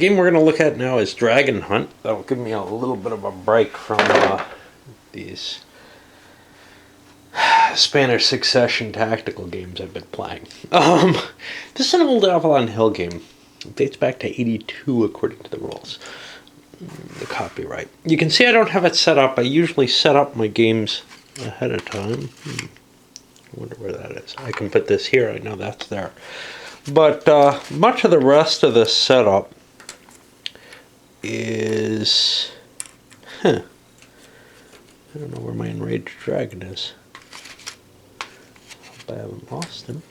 Game we're going to look at now is Dragonhunt. That'll give me a little bit of a break from these Spanish Succession tactical games I've been playing. This is an old Avalon Hill game. It dates back to '82 according to the rules. The copyright. You can see I don't have it set up. I usually set up my games ahead of time. I wonder where that is. I can put this here. I know that's there. But much of the rest of the setup is... I don't know where my enraged dragon is. Hope I haven't lost him.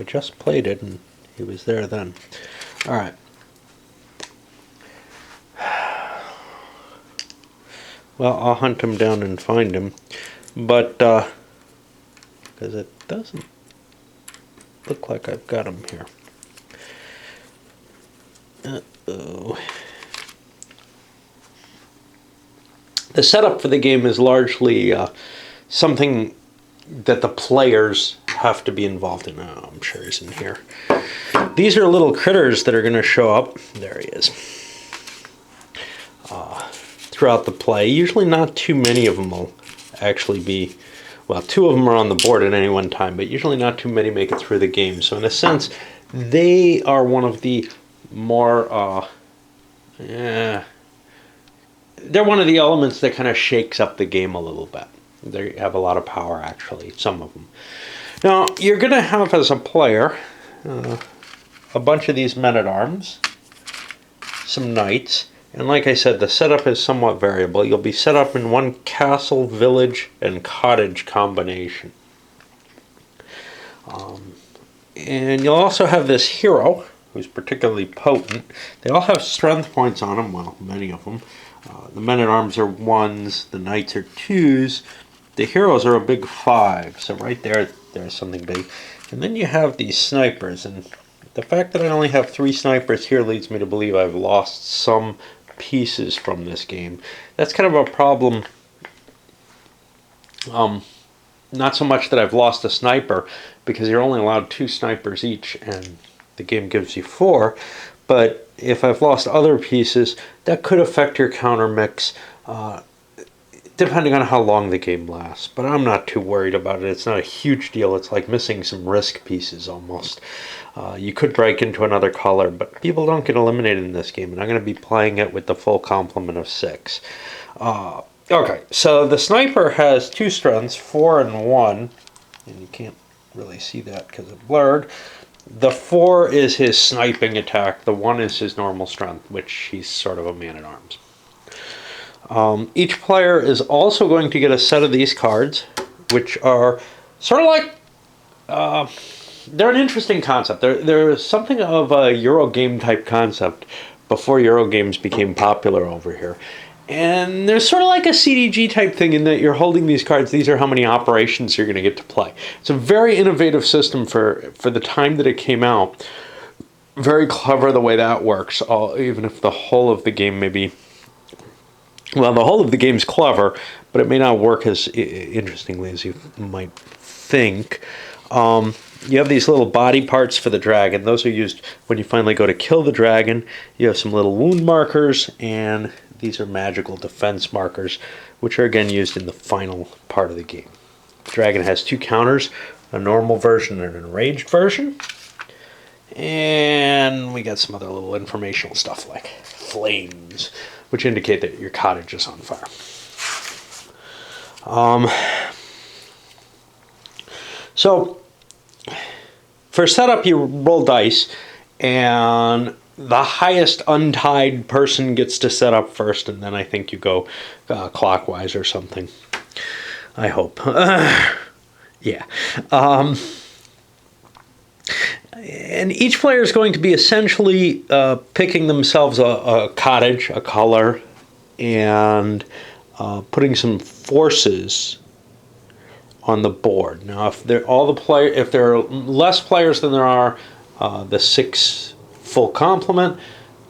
I just played it and he was there then. Alright. Well, I'll hunt him down and find him. But, because it doesn't look like I've got him here. Uh-oh. The setup for the game is largely something that the players have to be involved in. Oh, I'm sure he's in here. These are little critters that are going to show up. There he is. Throughout the play. Usually not too many of them will actually be... Well, 2 of them are on the board at any one time, but usually not too many make it through the game. So in a sense, they are one of the more... they're one of the elements that kind of shakes up the game a little bit. They have a lot of power, actually, some of them. Now, you're going to have, as a player, a bunch of these men-at-arms, some knights, and like I said, the setup is somewhat variable. You'll be set up in one castle, village, and cottage combination. And you'll also have this hero, who's particularly potent. They all have strength points on them, well, many of them. The men-at-arms are 1s, the knights are 2s, the heroes are a big 5, so right there, there's something big. And then you have these snipers, and the fact that I only have 3 snipers here leads me to believe I've lost some pieces from this game. That's kind of a problem. Not so much that I've lost a sniper, because you're only allowed 2 snipers each, and the game gives you 4, but if I've lost other pieces, that could affect your counter mix, depending on how long the game lasts. But I'm not too worried about it. It's not a huge deal. It's like missing some risk pieces almost. You could break into another color, but people don't get eliminated in this game, and I'm going to be playing it with the full complement of 6. Okay, so the sniper has 2 strengths, 4 and 1, and you can't really see that because it's blurred. The 4 is his sniping attack, the 1 is his normal strength, which he's sort of a man-at-arms. Each player is also going to get a set of these cards, which are sort of like... they're an interesting concept. They're something of a Eurogame type concept before Eurogames became popular over here. And they're sort of like a CDG type thing in that you're holding these cards. These are how many operations you're going to get to play. It's a very innovative system for the time that it came out. Very clever the way that works, even if the whole of the game may be... Well, the whole of the game's clever, but it may not work as interestingly as you might think. You have these little body parts for the dragon. Those are used when you finally go to kill the dragon. You have some little wound markers, and these are magical defense markers, which are again used in the final part of the game. The dragon has 2 counters, a normal version and an enraged version. And we got some other little informational stuff like flames, which indicate that your cottage is on fire. So, for setup, you roll dice, and the highest untied person gets to set up first, and then I think you go clockwise or something. I hope. Yeah. And each player is going to be essentially picking themselves a cottage, a color, and putting some forces on the board. Now, if there are less players than there are the 6 full complement,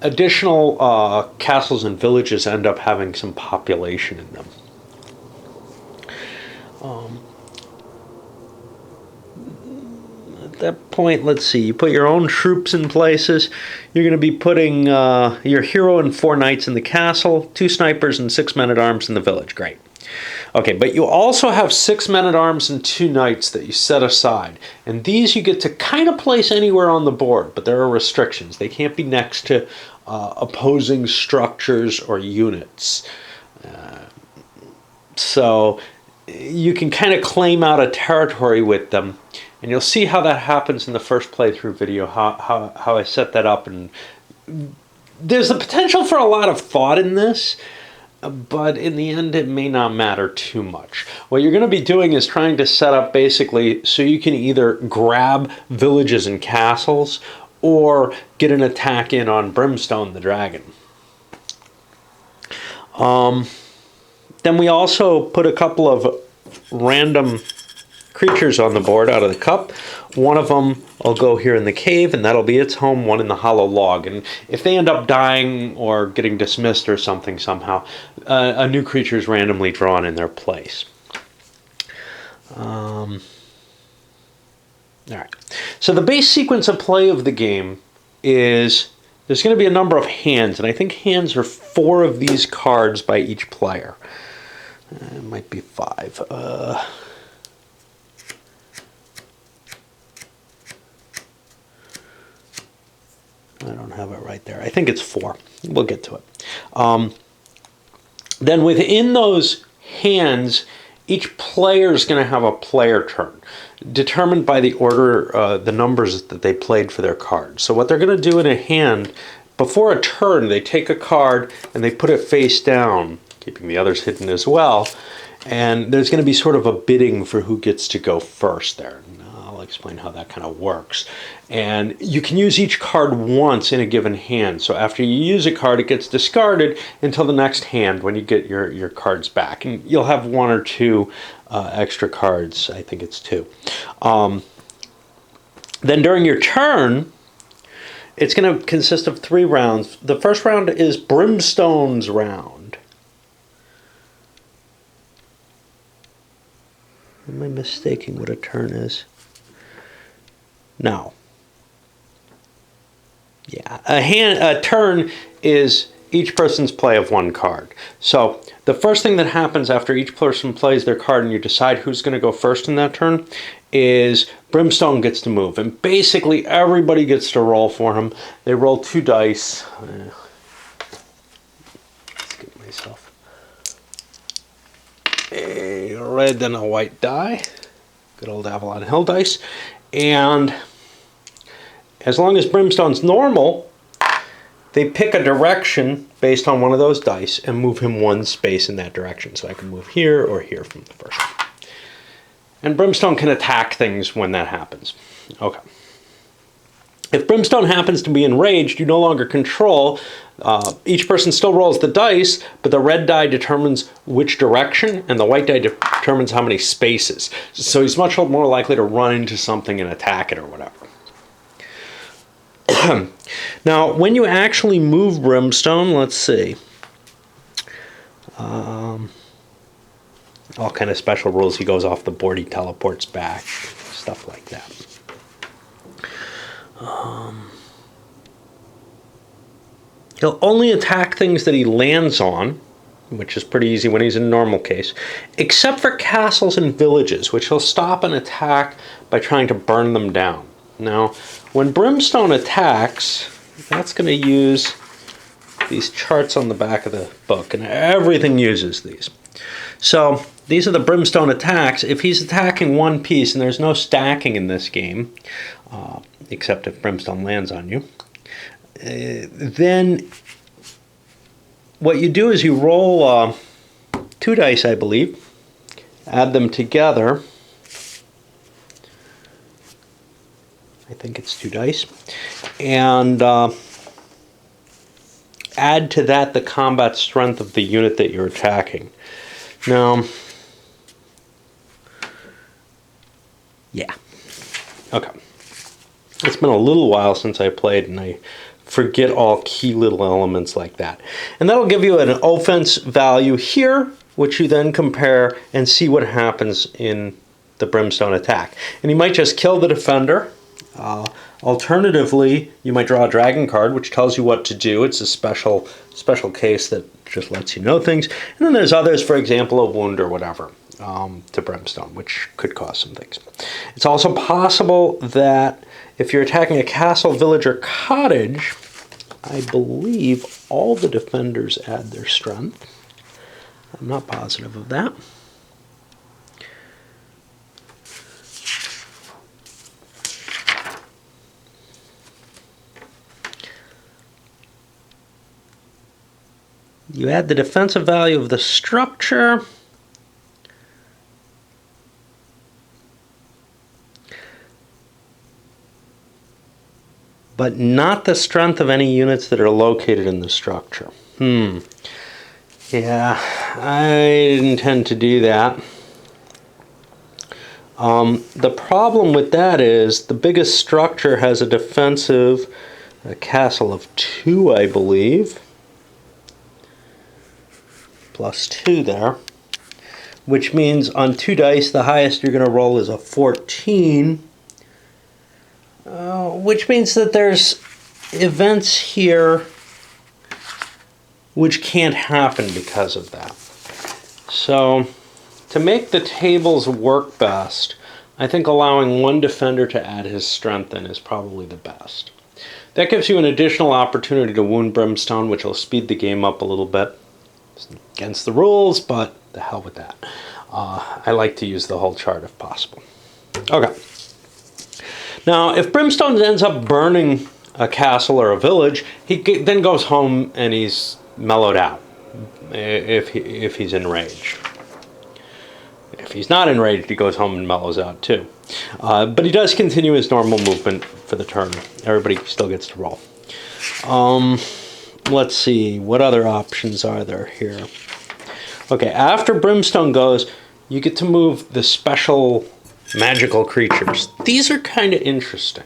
additional castles and villages end up having some population in them. that point, let's see, you put your own troops in places. You're going to be putting your hero and 4 knights in the castle, 2 snipers and 6 men-at-arms in the village. Great. Okay, but you also have 6 men-at-arms and 2 knights that you set aside. And these you get to kind of place anywhere on the board, but there are restrictions. They can't be next to opposing structures or units. So you can kind of claim out a territory with them. And you'll see how that happens in the first playthrough video, how I set that up. And there's the potential for a lot of thought in this, but in the end it may not matter too much. What you're going to be doing is trying to set up basically so you can either grab villages and castles or get an attack in on Brimstone the dragon. Then we also put a couple of random creatures on the board out of the cup. One of them will go here in the cave, and that'll be its home, one in the hollow log. And if they end up dying or getting dismissed or something somehow, a new creature is randomly drawn in their place. All right. So the base sequence of play of the game is there's going to be a number of hands, and I think hands are 4 of these cards by each player. It might be 5. I don't have it right there. I think it's 4. We'll get to it. Then within those hands, each player is going to have a player turn, determined by the order, the numbers that they played for their cards. So what they're going to do in a hand, before a turn, they take a card and they put it face down, keeping the others hidden as well. And there's going to be sort of a bidding for who gets to go first there. I'll explain how that kind of works. And you can use each card once in a given hand. So after you use a card, it gets discarded until the next hand when you get your cards back. And you'll have 1 or 2 extra cards. I think it's 2. Then during your turn, it's going to consist of 3 rounds. The first round is Brimstone's round. Am I mistaking what a turn is? No. Yeah, a turn is each person's play of 1 card. So the first thing that happens after each person plays their card and you decide who's going to go first in that turn is Brimstone gets to move. And basically everybody gets to roll for him. They roll 2 dice. Let's get myself a red and a white die. Good old Avalon Hill dice. And as long as Brimstone's normal, they pick a direction based on one of those dice and move him 1 space in that direction. So I can move here or here from the first one. And Brimstone can attack things when that happens. Okay. If Brimstone happens to be enraged, you no longer control. Each person still rolls the dice, but the red die determines which direction, and the white die determines how many spaces. So he's much more likely to run into something and attack it or whatever. Now, when you actually move Brimstone, let's see. All kind of special rules. He goes off the board, he teleports back, stuff like that. He'll only attack things that he lands on, which is pretty easy when he's in normal case, except for castles and villages, which he'll stop and attack by trying to burn them down. Now, when Brimstone attacks, that's going to use these charts on the back of the book, and everything uses these. So these are the Brimstone attacks. If he's attacking 1 piece, and there's no stacking in this game, except if Brimstone lands on you, then what you do is you roll 2 dice, I believe, add them together. I think it's 2 dice, and add to that the combat strength of the unit that you're attacking. Now, yeah, okay. It's been a little while since I played, and I forget all key little elements like that. And that'll give you an offense value here, which you then compare and see what happens in the Brimstone attack. And you might just kill the defender, Alternatively, you might draw a dragon card, which tells you what to do. It's a special case that just lets you know things. And then there's others, for example, a wound or whatever to Brimstone, which could cause some things. It's also possible that if you're attacking a castle, village, or cottage, I believe all the defenders add their strength. I'm not positive of that. You add the defensive value of the structure. But not the strength of any units that are located in the structure. Yeah, I didn't tend to do that. The problem with that is the biggest structure has a defensive castle of 2, I believe. +2 there. Which means on 2 dice, the highest you're going to roll is a 14. Which means that there's events here which can't happen because of that. So, to make the tables work best, I think allowing one defender to add his strength in is probably the best. That gives you an additional opportunity to wound Brimstone, which will speed the game up a little bit. It's against the rules, but the hell with that. I like to use the whole chart if possible. Okay. Now, if Brimstone ends up burning a castle or a village, he then goes home and he's mellowed out if he's enraged. If he's not enraged, he goes home and mellows out too. But he does continue his normal movement for the turn. Everybody still gets to roll. Let's see, what other options are there here? Okay, after Brimstone goes, you get to move the special magical creatures. These are kind of interesting.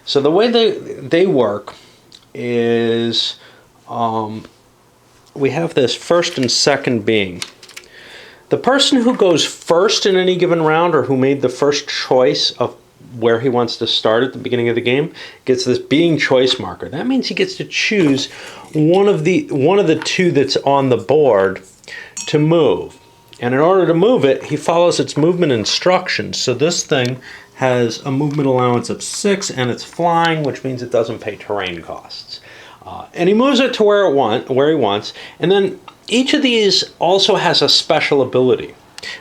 So the way they work is we have this first and second being. The person who goes first in any given round, or who made the first choice of where he wants to start at the beginning of the game, gets this being choice marker. That means he gets to choose one of the 2 that's on the board to move. And in order to move it, he follows its movement instructions. So this thing has a movement allowance of 6, and it's flying, which means it doesn't pay terrain costs. And he moves it to where he wants. And then each of these also has a special ability.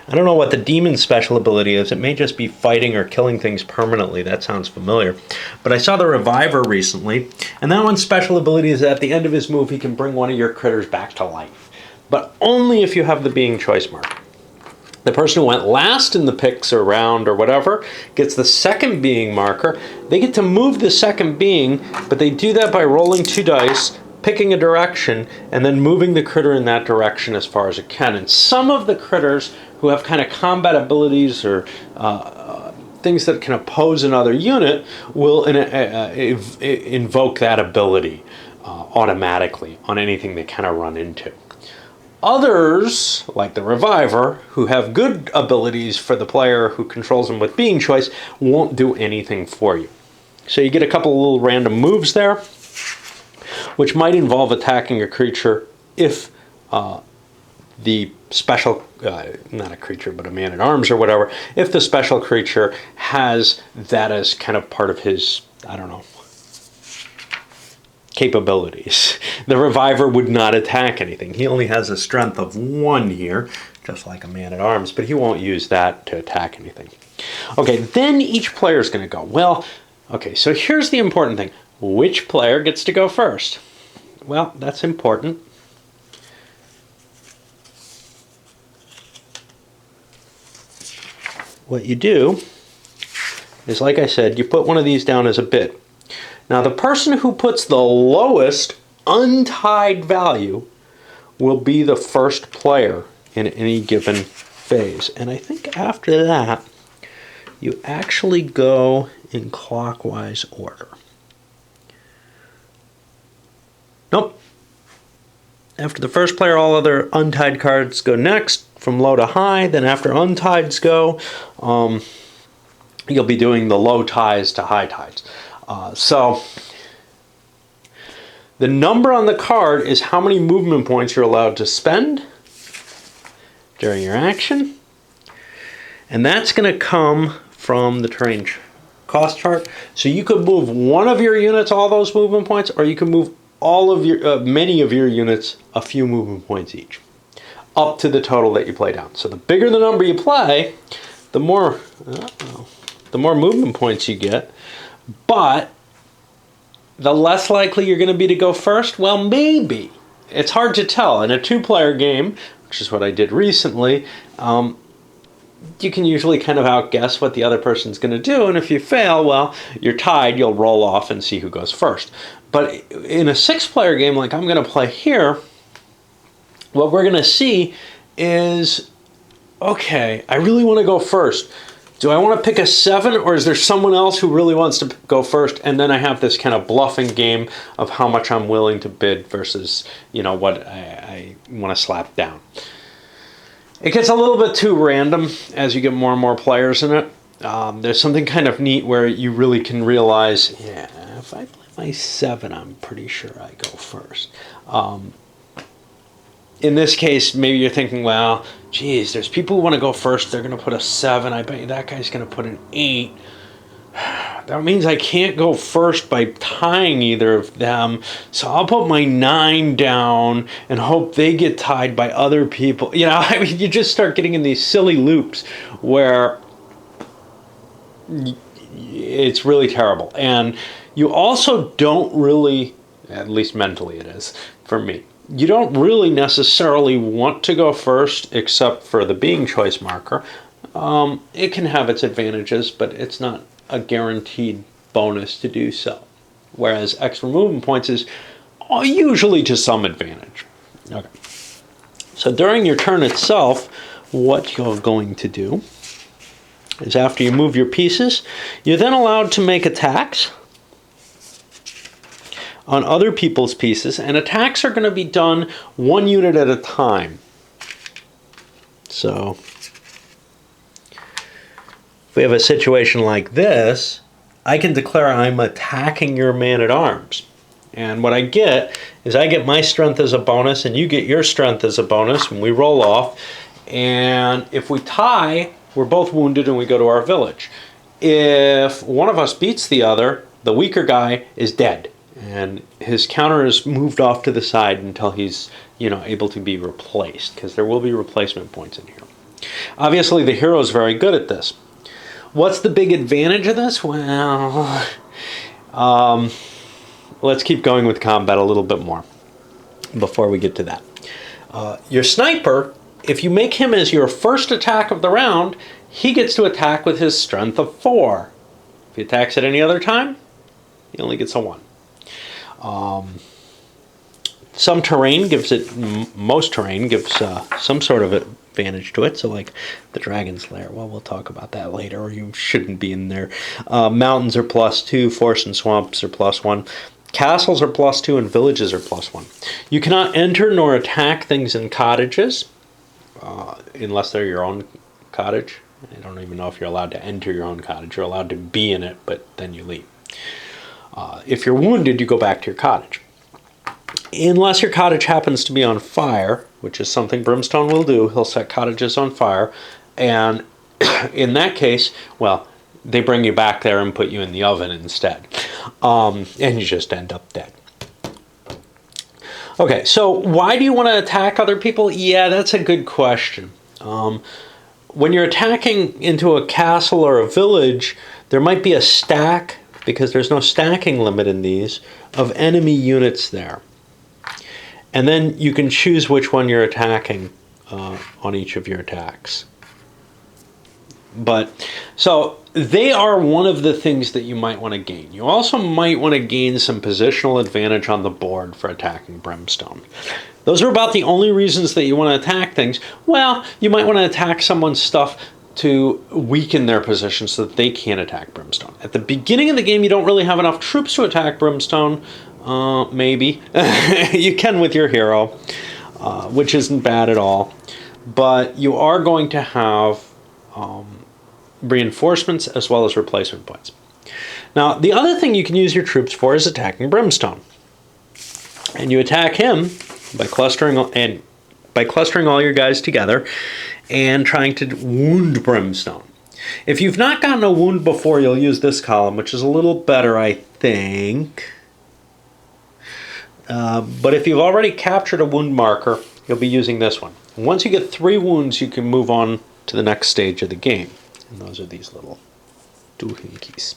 I don't know what the demon special ability is. It may just be fighting or killing things permanently. That sounds familiar. But I saw the Reviver recently, and that one's special ability is that at the end of his move, he can bring one of your critters back to life. But only if you have the being choice marker. The person who went last in the picks or round or whatever gets the second being marker. They get to move the second being, but they do that by rolling 2 dice, picking a direction, and then moving the critter in that direction as far as it can. And some of the critters who have kind of combat abilities or things that can oppose another unit will invoke that ability automatically on anything they kind of run into. Others, like the Reviver, who have good abilities for the player who controls them with being choice, won't do anything for you. So you get a couple of little random moves there, which might involve attacking a creature if the special, not a creature, but a man-at-arms or whatever, if the special creature has that as kind of part of his, I don't know, capabilities. The Reviver would not attack anything. He only has a strength of 1 here, just like a man-at-arms, but he won't use that to attack anything. Okay, then each player is going to go. Well, okay, so here's the important thing. Which player gets to go first? Well, that's important. What you do is, like I said, you put one of these down as a bid. Now, the person who puts the lowest untied value will be the first player in any given phase. And I think after that, you actually go in clockwise order. Nope. After the first player, all other untied cards go next, from low to high. Then after untieds go, you'll be doing the low tides to high tides. So the number on the card is how many movement points you're allowed to spend during your action. And that's going to come from the terrain cost chart. So you could move one of your units all those movement points, or you can move all of your many of your units a few movement points each, up to the total that you play down. So the bigger the number you play, the more movement points you get, but the less likely you're going to be to go first. Well, maybe. It's hard to tell. In a 2-player game, which is what I did recently, you can usually kind of outguess what the other person's going to do, and if you fail, well, you're tied, you'll roll off and see who goes first. But in a 6-player game like I'm going to play here, what we're going to see is, okay, I really want to go first. Do I want to pick a 7, or is there someone else who really wants to go first? And then I have this kind of bluffing game of how much I'm willing to bid versus, what I want to slap down. It gets a little bit too random as you get more and more players in it. There's something kind of neat where you really can realize, yeah, if I play my 7, I'm pretty sure I go first. In this case, maybe you're thinking, well, geez, there's people who want to go first. They're going to put a 7. I bet you that guy's going to put an 8. That means I can't go first by tying either of them. So I'll put my 9 down and hope they get tied by other people. You just start getting in these silly loops where it's really terrible. And you also don't really, at least mentally it is, for me, you don't really necessarily want to go first except for the being choice marker. It can have its advantages, but it's not a guaranteed bonus to do so. Whereas extra movement points is usually to some advantage. Okay. So during your turn itself, what you're going to do is after you move your pieces, you're then allowed to make attacks on other people's pieces, and attacks are going to be done 1 unit at a time. So if we have a situation like this, I can declare I'm attacking your man-at-arms. And what I get is I get my strength as a bonus, and you get your strength as a bonus, and we roll off. And if we tie, we're both wounded and we go to our village. If one of us beats the other, the weaker guy is dead. And his counter is moved off to the side until he's, able to be replaced, because there will be replacement points in here. Obviously, the hero is very good at this. What's the big advantage of this? Well, let's keep going with combat a little bit more before we get to that. Your sniper, if you make him as your first attack of the round, he gets to attack with his strength of 4. If he attacks at any other time, he only gets a 1. Some terrain gives it, most terrain gives some sort of advantage to it. So like the Dragon's Lair, well, we'll talk about that later, or you shouldn't be in there. Mountains are +2, forests and swamps are +1. Castles are +2 and villages are +1. You cannot enter nor attack things in cottages unless they're your own cottage. I don't even know if you're allowed to enter your own cottage. You're allowed to be in it, but then you leave. If you're wounded, you go back to your cottage. Unless your cottage happens to be on fire, which is something Brimstone will do, he'll set cottages on fire, and in that case, well, they bring you back there and put you in the oven instead, and you just end up dead. Okay, so why do you want to attack other people? Yeah, that's a good question. When you're attacking into a castle or a village, there might be a stack, because there's no stacking limit in these, of enemy units there. And then you can choose which one you're attacking on each of your attacks. So they are one of the things that you might want to gain. You also might want to gain some positional advantage on the board for attacking Brimstone. Those are about the only reasons that you want to attack things. Well, you might want to attack someone's stuff to weaken their position so that they can't attack Brimstone. At the beginning of the game, you don't really have enough troops to attack Brimstone. Maybe. You can with your hero, which isn't bad at all. But you are going to have reinforcements as well as replacement points. Now, the other thing you can use your troops for is attacking Brimstone. And you attack him by clustering all your guys together and trying to wound Brimstone. If you've not gotten a wound before, you'll use this column, which is a little better, I think. But if you've already captured a wound marker, you'll be using this one. Once you get 3 wounds, you can move on to the next stage of the game. And those are these little doohickeys.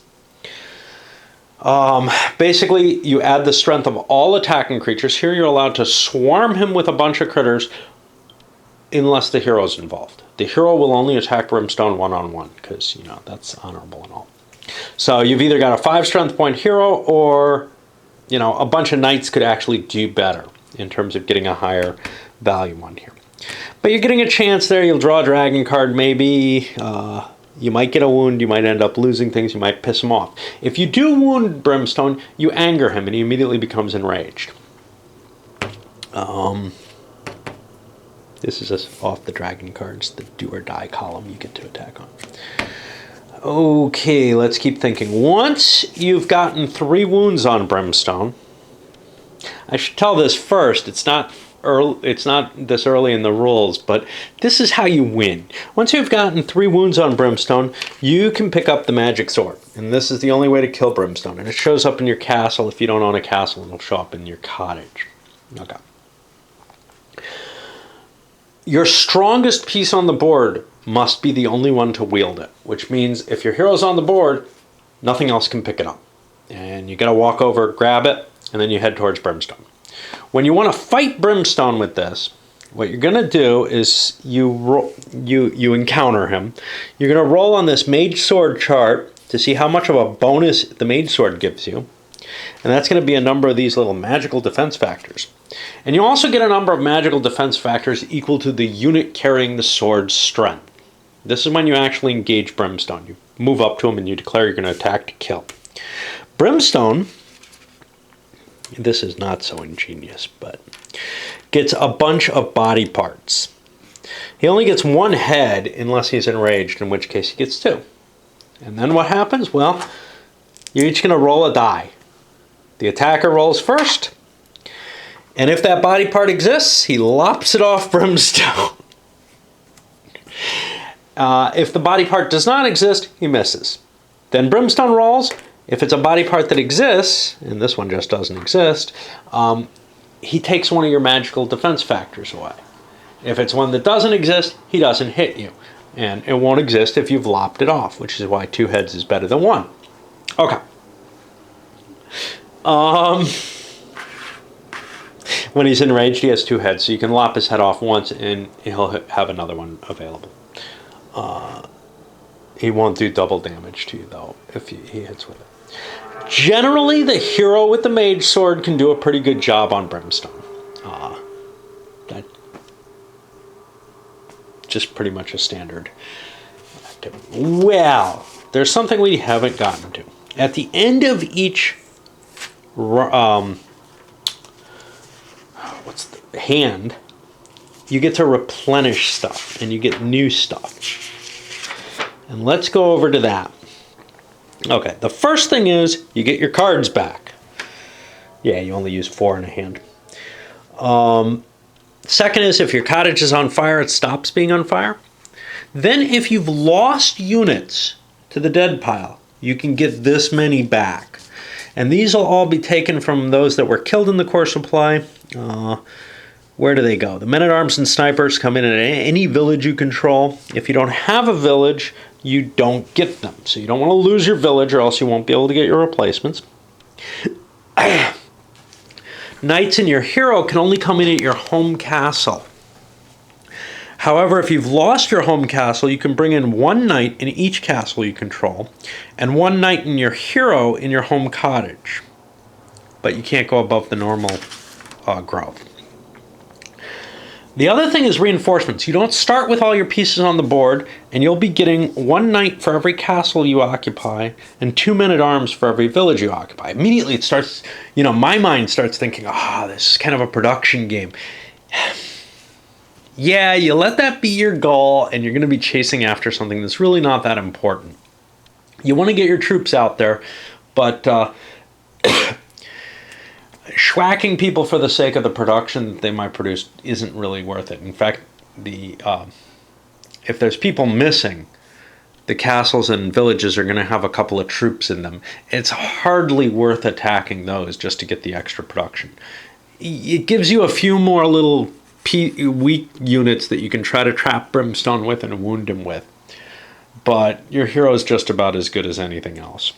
Basically, you add the strength of all attacking creatures. Here you're allowed to swarm him with a bunch of critters unless the hero's involved. The hero will only attack Brimstone one-on-one because, you know, that's honorable and all. So you've either got a 5 strength point hero or, you know, a bunch of knights could actually do better in terms of getting a higher value one here. But you're getting a chance there. You'll draw a dragon card maybe. You might get a wound, you might end up losing things, you might piss him off. If you do wound Brimstone, you anger him and he immediately becomes enraged. This is off the dragon cards, the do or die column you get to attack on. Okay, let's keep thinking. Once you've gotten 3 wounds on Brimstone, I should tell this first, it's not this early in the rules, but this is how you win. Once you've gotten 3 wounds on Brimstone, you can pick up the magic sword. And this is the only way to kill Brimstone. And it shows up in your castle. If you don't own a castle, it'll show up in your cottage. Okay. Your strongest piece on the board must be the only one to wield it, which means if your hero's on the board, nothing else can pick it up. And you gotta walk over, grab it, and then you head towards Brimstone. When you want to fight Brimstone with this, what you're going to do is you encounter him. You're going to roll on this Mage Sword chart to see how much of a bonus the Mage Sword gives you. And that's going to be a number of these little magical defense factors. And you also get a number of magical defense factors equal to the unit carrying the sword's strength. This is when you actually engage Brimstone. You move up to him and you declare you're going to attack to kill. Brimstone, this is not so ingenious, but gets a bunch of body parts. He only gets 1 head unless he's enraged, in which case he gets 2. And then what happens? Well, you're each going to roll a die. The attacker rolls first, and if that body part exists, he lops it off Brimstone. If the body part does not exist, he misses. Then Brimstone rolls. If it's a body part that exists, and this one just doesn't exist, he takes one of your magical defense factors away. If it's one that doesn't exist, he doesn't hit you. And it won't exist if you've lopped it off, which is why 2 heads is better than 1. Okay. When he's enraged, he has 2 heads, so you can lop his head off once and he'll have another one available. He won't do double damage to you, though, if he hits with it. Generally, the hero with the Mage Sword can do a pretty good job on Brimstone. That's just pretty much a standard activity. Well, there's something we haven't gotten to. At the end of each hand, you get to replenish stuff, and you get new stuff. And let's go over to that. Okay, the first thing is you get your cards back. Yeah, you only use 4 in a hand. Second is if your cottage is on fire, it stops being on fire. Then if you've lost units to the dead pile, you can get this many back. And these will all be taken from those that were killed in the course of play. Where do they go? The men-at-arms and snipers come in at any village you control. If you don't have a village, you don't get them. So you don't want to lose your village or else you won't be able to get your replacements. Knights and your hero can only come in at your home castle. However, if you've lost your home castle, you can bring in 1 knight in each castle you control and 1 knight in your hero in your home cottage. But you can't go above the normal growth. The other thing is reinforcements. You don't start with all your pieces on the board, and you'll be getting 1 knight for every castle you occupy and 2 men-at-arms for every village you occupy. Immediately it starts, my mind starts thinking, this is kind of a production game. yeah, you let that be your goal, and you're going to be chasing after something that's really not that important. You want to get your troops out there, but schwacking people for the sake of the production that they might produce isn't really worth it. In fact, if there's people missing, the castles and villages are going to have a couple of troops in them. It's hardly worth attacking those just to get the extra production. It gives you a few more little weak units that you can try to trap Brimstone with and wound him with. But your hero is just about as good as anything else.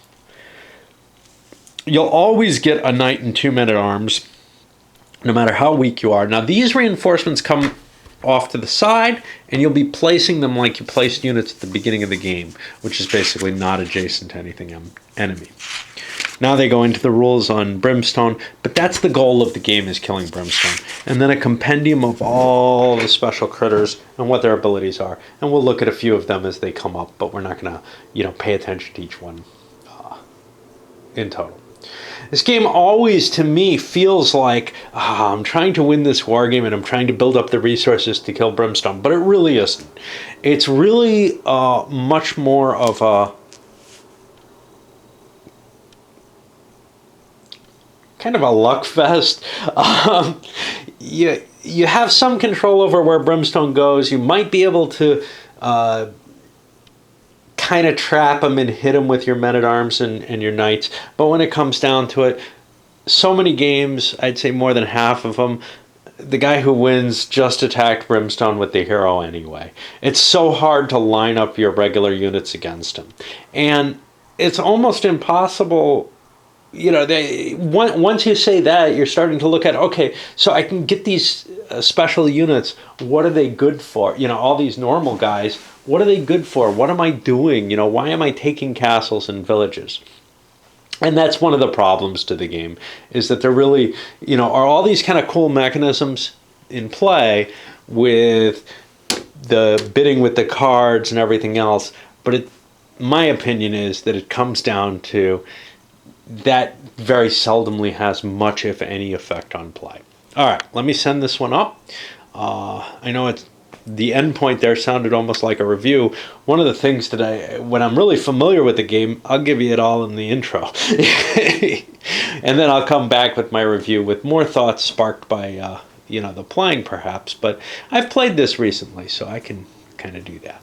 You'll always get a knight and 2 men-at-arms, no matter how weak you are. Now, these reinforcements come off to the side, and you'll be placing them like you placed units at the beginning of the game, which is basically not adjacent to anything enemy. Now they go into the rules on Brimstone, but that's the goal of the game, is killing Brimstone. And then a compendium of all the special critters and what their abilities are. And we'll look at a few of them as they come up, but we're not going to, pay attention to each one in total. This game always, to me, feels like I'm trying to win this war game and I'm trying to build up the resources to kill Brimstone, but it really isn't. It's really much more of a kind of a luck fest. You have some control over where Brimstone goes. You might be able to kind of trap him and hit him with your men-at-arms and your knights. But when it comes down to it, so many games, I'd say more than half of them, the guy who wins just attacked Brimstone with the hero anyway. It's so hard to line up your regular units against him. And it's almost impossible. Once you say that, you're starting to look at, okay, so I can get these special units. What are they good for? All these normal guys, what are they good for? What am I doing? Why am I taking castles and villages? And that's one of the problems to the game, is that there really, are all these kind of cool mechanisms in play with the bidding with the cards and everything else. But my opinion is that it comes down to that very seldomly has much, if any, effect on play. All right, let me send this one up. I know the end point there sounded almost like a review. One of the things that when I'm really familiar with the game, I'll give you it all in the intro. And then I'll come back with my review with more thoughts sparked by, the playing perhaps. But I've played this recently, so I can kind of do that.